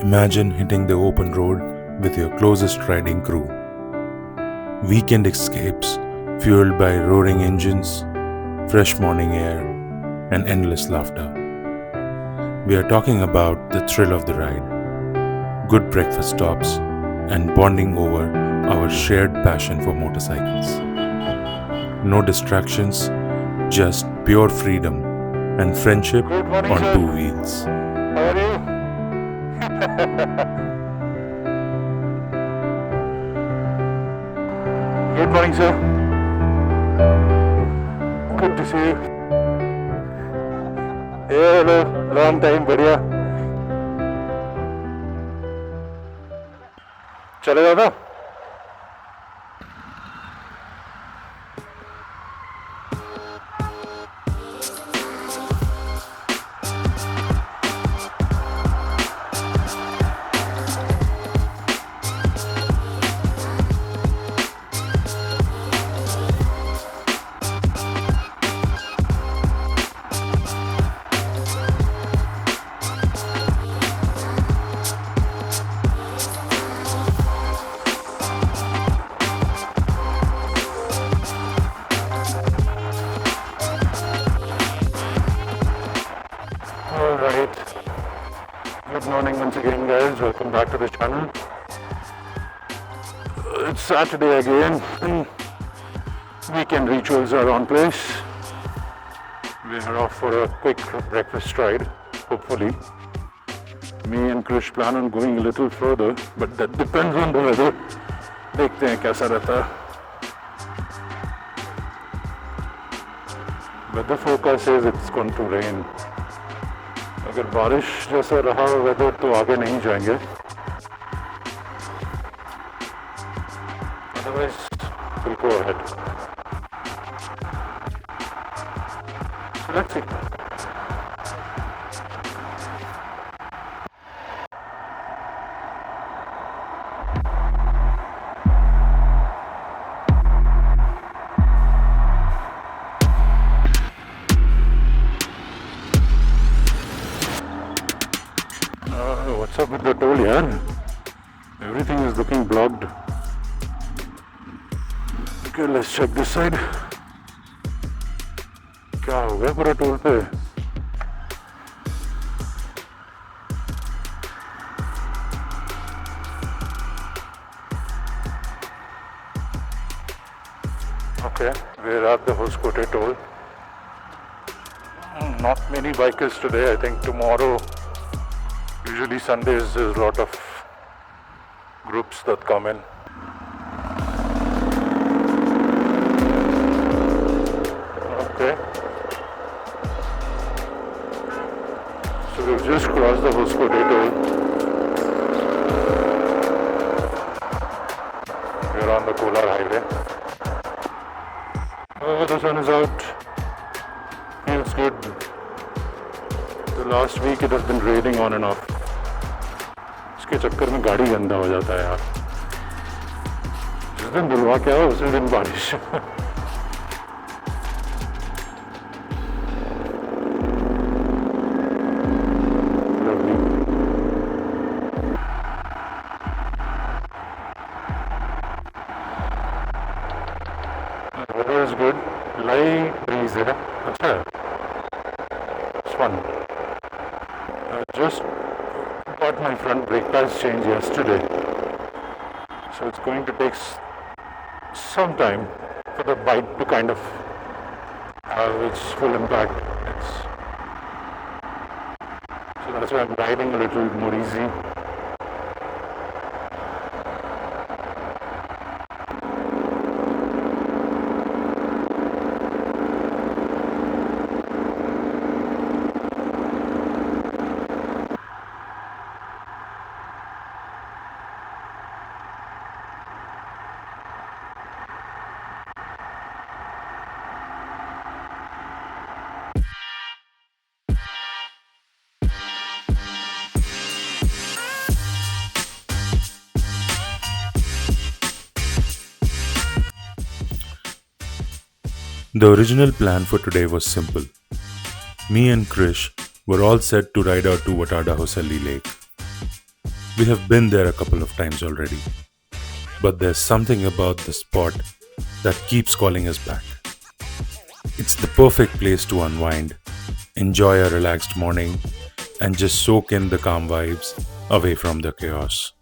Imagine hitting the open road with your closest riding crew. Weekend escapes fueled by roaring engines, fresh morning air, and endless laughter. We are talking about the thrill of the ride, good breakfast stops, and bonding over our shared passion for motorcycles. No distractions, just pure freedom and friendship Good morning, on sir. two wheels. How are you? Good morning, sir. Good to see you. Hey, hello. Long time, बढ़िया. चलेगा ना? Alright. Good morning once again, guys. Welcome back to the channel. It's Saturday again. Weekend rituals are on place. We are off for a quick breakfast ride, hopefully. Me and Krish plan on going a little further, but that depends on the weather. देखते हैं कैसा रहता है. Weather forecast says it's going to rain. अगर बारिश जैसा रहा weather तो आगे नहीं जाएंगे. Otherwise, we'll go ahead. So let's see. What's up with the toll, yaar? Everything is looking blocked. Okay, let's check this side. क्या हो गया पूरा टोल पे? Okay, we're at the Hoskote toll. Not many bikers today. I think tomorrow. Usually Sundays there's a lot of groups that come in. Okay. So we've just crossed the Hoskote toll. We're on the Kolar highway. Oh, the sun is out. Feels good. The last week it has been raining on and off. इसके चक्कर में गाड़ी गंदा हो जाता है यार. जिस दिन धुलवा के आओ उसी दिन बारिश. Lovely. The weather is good. Light breeze है. अच्छा है. It's fun. Just got my front brake pads changed yesterday, so it's going to take some time for the bike to kind of have its full impact. So that's why I'm riding a little more easy. The original plan for today was simple. Me and Krish were all set to ride out to Watadahosalli Lake. We have been there a couple of times already, but there's something about the spot that keeps calling us back. It's the perfect place to unwind, enjoy a relaxed morning, and just soak in the calm vibes away from the chaos.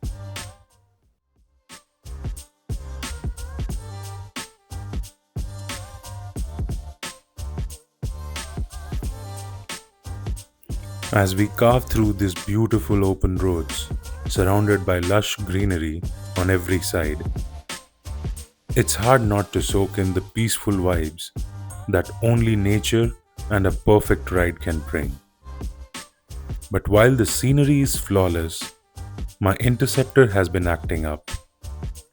As we carve through these beautiful open roads, surrounded by lush greenery on every side, it's hard not to soak in the peaceful vibes that only nature and a perfect ride can bring. But while the scenery is flawless, my Interceptor has been acting up,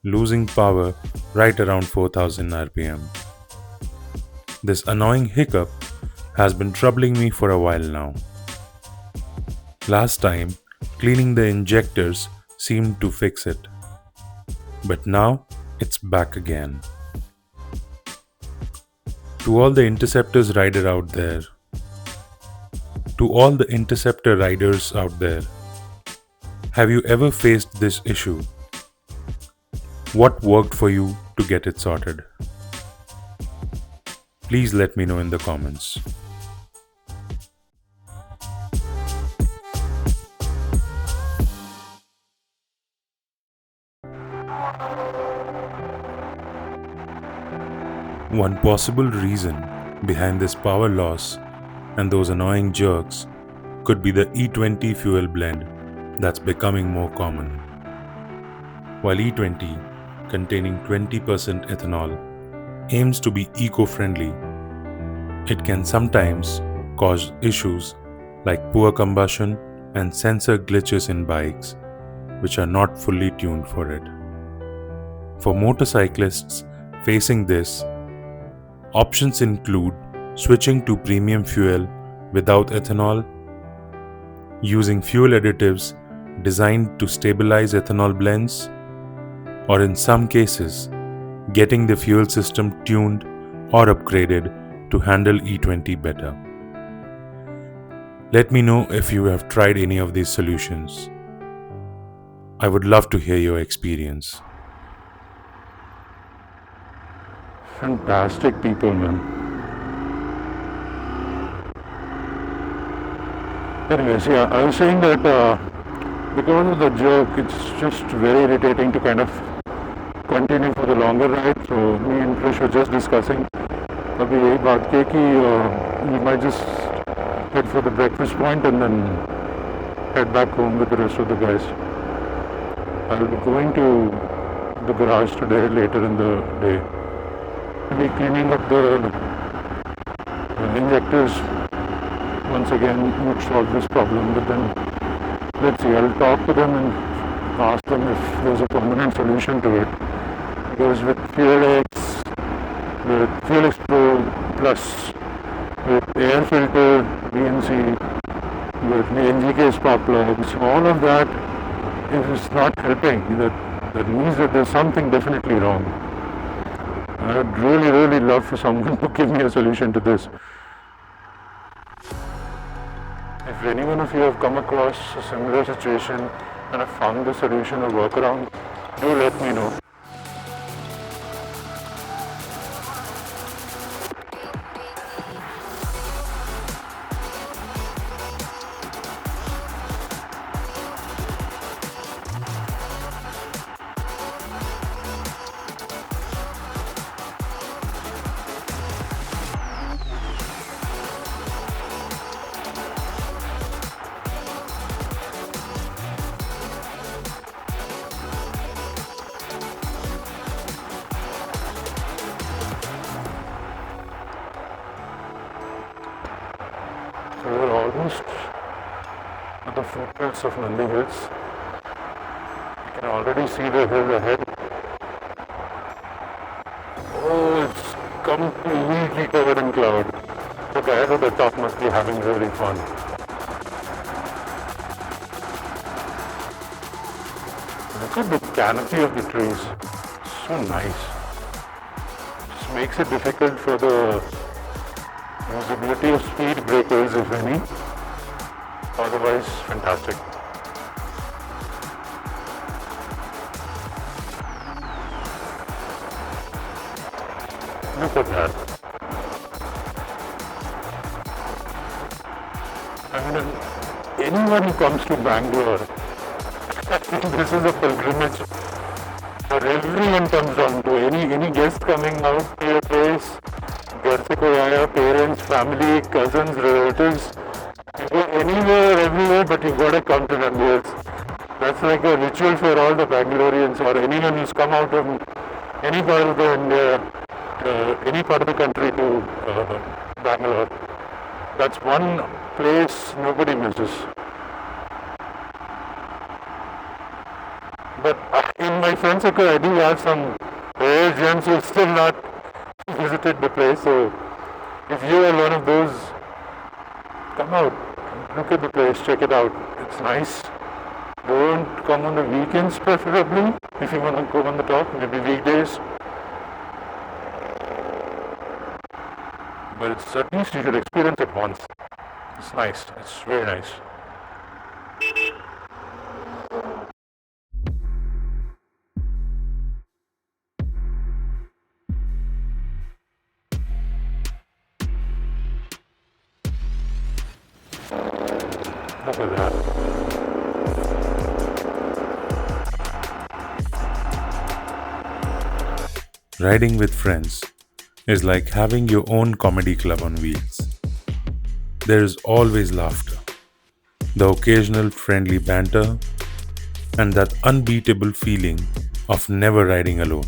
losing power right around 4000 rpm. This annoying hiccup has been troubling me for a while now. Last time, cleaning the injectors seemed to fix it, but now it's back again. To all the Interceptors rider out there, to all the Interceptor riders out there, have you ever faced this issue? What worked for you to get it sorted? Please let me know in the comments. One possible reason behind this power loss and those annoying jerks could be the E20 fuel blend that's becoming more common. While E20, containing 20% ethanol, aims to be eco-friendly, it can sometimes cause issues like poor combustion and sensor glitches in bikes, which are not fully tuned for it. For motorcyclists facing this, options include switching to premium fuel without ethanol, using fuel additives designed to stabilize ethanol blends, or in some cases, getting the fuel system tuned or upgraded to handle E20 better. Let me know if you have tried any of these solutions. I would love to hear your experience. Fantastic people, man. Anyways, yeah, I was saying that because of the jerk, it's just very irritating to kind of continue for the longer ride. So me and Krish were just discussing अभी यही बात की कि we might just head for the breakfast point and then head back home with the rest of the guys. I'll be going to the garage today later in the day. Be cleaning up the injectors once again would solve this problem, but then let's see, I'll talk to them and ask them if there's a permanent solution to it, because with FuelX, with FuelX Pro Plus, with air filter, BNC, with the NGK spark plugs, all of that is not helping. That means that there's something definitely wrong. I'd really love for someone to give me a solution to this. If any one of you have come across a similar situation and have found the solution or workaround, do let me know. So we're almost at the footprints of Nandi Hills. You can already see the hill ahead. Oh, it's completely covered in cloud. The guys at the top must be having really fun. Look at the canopy of the trees. So nice. Just makes it difficult for the visibility of speed breakers, if any. Otherwise, fantastic. Look at that. I mean, anyone who comes to Bangalore, I think this is a pilgrimage. But everyone comes down to any guest coming out to your place, Garse parents, family, cousins, relatives. You go anywhere, everywhere, but you gotta come to Nandi Hills. That's like a ritual for all the Bangaloreans or anyone who's come out from any part of the India, any part of the country to Bangalore. That's one place nobody misses. But in my friend circle, I do have some rare gems who have still not visited the place. So if you are one of those, come out, look at the place, check it out. It's nice. Don't come on the weekends preferably. If you want to go on the top, maybe weekdays. But it's at least you should experience it once. It's nice. It's very nice. Look at that. Riding with friends is like having your own comedy club on wheels. There is always laughter, the occasional friendly banter, and that unbeatable feeling of never riding alone,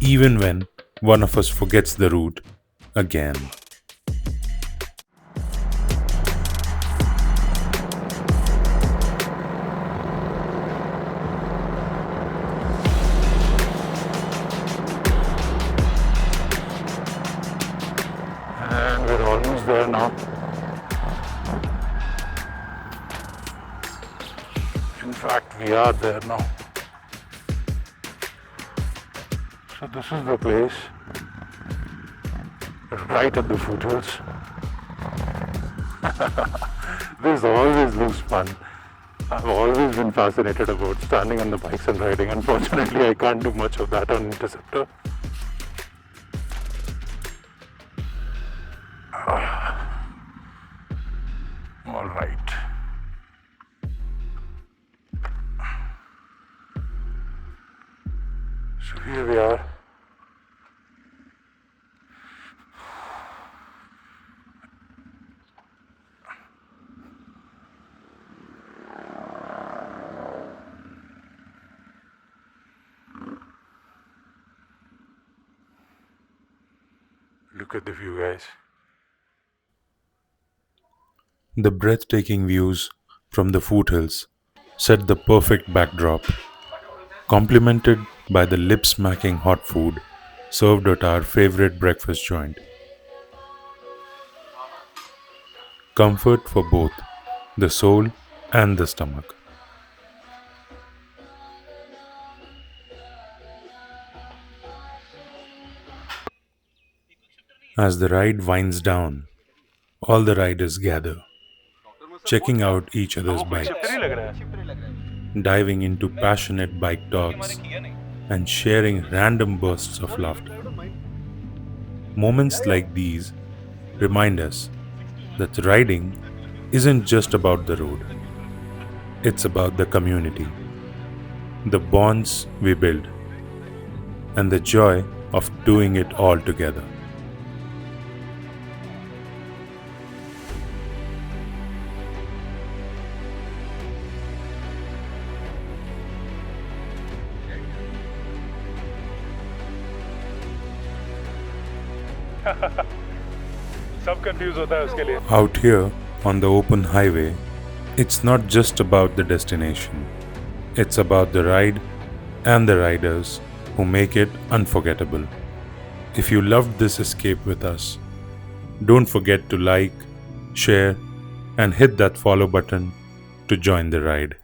even when one of us forgets the route again. And we're almost there now. In fact, we are there now. So this is the place, right at the foothills. This always looks fun. I've always been fascinated about standing on the bikes and riding. Unfortunately, I can't do much of that on Interceptor. All right. So here we are. Look at the view, guys. The breathtaking views from the foothills set the perfect backdrop, complemented by the lip-smacking hot food served at our favorite breakfast joint. Comfort for both the soul and the stomach. As the ride winds down, all the riders gather, checking out each other's bikes, diving into passionate bike talks, and sharing random bursts of laughter. Moments like these remind us that riding isn't just about the road, it's about the community, the bonds we build, and the joy of doing it all together. सब confuse होता है उसके लिए Out here on the open highway, it's not just about the destination. It's about the ride and the riders who make it unforgettable. If you loved this escape with us, don't forget to like, share, and hit that follow button to join the ride.